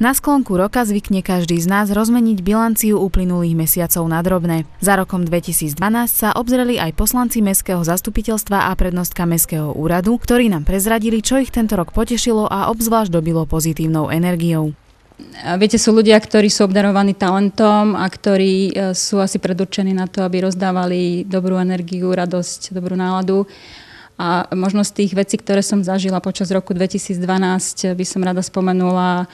Na sklonku roka zvykne každý z nás rozmeniť bilanciu uplynulých mesiacov na drobné. Za rokom 2012 sa obzreli aj poslanci Mestského zastupiteľstva a prednostka Mestského úradu, ktorí nám prezradili, čo ich tento rok potešilo a obzvlášť dobilo pozitívnou energiou. Viete, sú ľudia, ktorí sú obdarovaní talentom a ktorí sú asi predurčení na to, aby rozdávali dobrú energiu, radosť, dobrú náladu. A možno z tých vecí, ktoré som zažila počas roku 2012, by som rada spomenula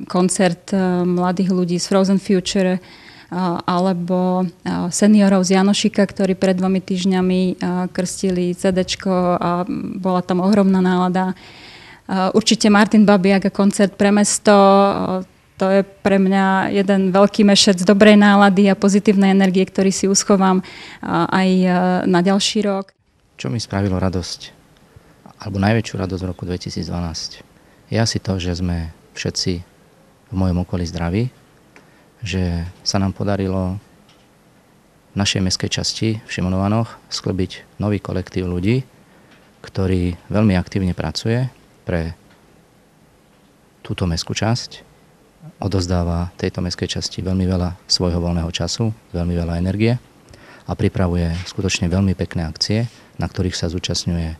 koncert mladých ľudí z Frozen Future alebo seniorov z Janošika, ktorí pred 2 týždňami krstili CD-čko a bola tam ohromná nálada. Určite Martin Babiak a koncert pre mesto. To je pre mňa jeden veľký mešec dobrej nálady a pozitívnej energie, ktorý si uschovám aj na ďalší rok. Čo mi spravilo radosť, alebo najväčšiu radosť v roku 2012, je asi to, že sme všetci v mojom okolí zdraví, že sa nám podarilo v našej mestskej časti v Šimonovanoch sklbiť nový kolektív ľudí, ktorý veľmi aktívne pracuje pre túto mestskú časť, odozdáva tejto mestskej časti veľmi veľa svojho voľného času, veľmi veľa energie a pripravuje skutočne veľmi pekné akcie, na ktorých sa zúčastňuje,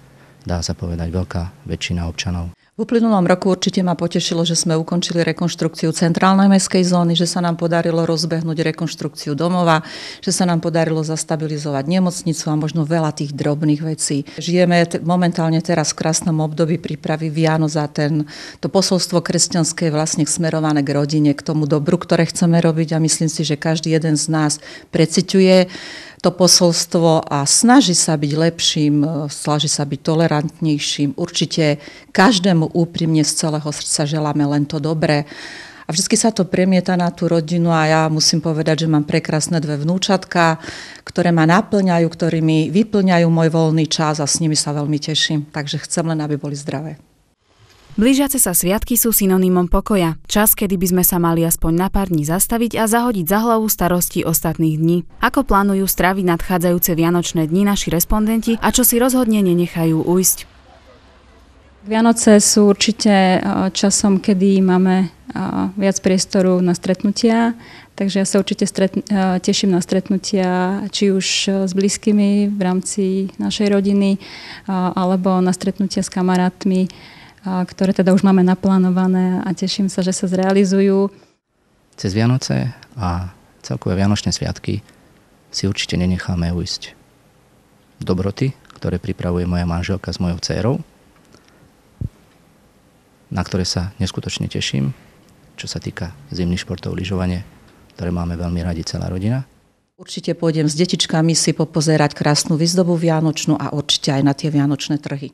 dá sa povedať, veľká väčšina občanov. V uplynulom roku určite ma potešilo, že sme ukončili rekonštrukciu centrálnej mestskej zóny, že sa nám podarilo rozbehnúť rekonštrukciu domova, že sa nám podarilo zastabilizovať nemocnicu a možno veľa tých drobných vecí. Žijeme momentálne teraz v krásnom období prípravy Vianoc a to posolstvo kresťanské je vlastne smerované k rodine, k tomu dobru, ktoré chceme robiť a myslím si, že každý jeden z nás preciťuje to posolstvo a snaží sa byť lepším, snaží sa byť tolerantnejším. Určite každému úprimne z celého srdca želáme len to dobré. A vždy sa to premieta na tú rodinu a ja musím povedať, že mám prekrásne 2 vnúčatka, ktoré ma naplňajú, ktorí mi vyplňajú môj voľný čas a s nimi sa veľmi teším. Takže chcem len, aby boli zdravé. Blížiace sa sviatky sú synonymom pokoja. Čas, kedy by sme sa mali aspoň na pár dní zastaviť a zahodiť za hlavu starosti ostatných dní. Ako plánujú stráviť nadchádzajúce vianočné dni naši respondenti a čo si rozhodne nenechajú ujsť? Vianoce sú určite časom, kedy máme viac priestoru na stretnutia, takže ja sa určite teším na stretnutia, či už s blízkymi v rámci našej rodiny, alebo na stretnutia s kamarátmi, ktoré teda už máme naplánované a teším sa, že sa zrealizujú. Cez Vianoce a celkové vianočné sviatky si určite nenecháme ujsť dobroty, ktoré pripravuje moja manželka s mojou dcérou, na ktoré sa neskutočne teším, čo sa týka zimných športov, lyžovanie, ktoré máme veľmi radi celá rodina. Určite pôjdem s detičkami si popozerať krásnu výzdobu vianočnú a určite aj na tie vianočné trhy.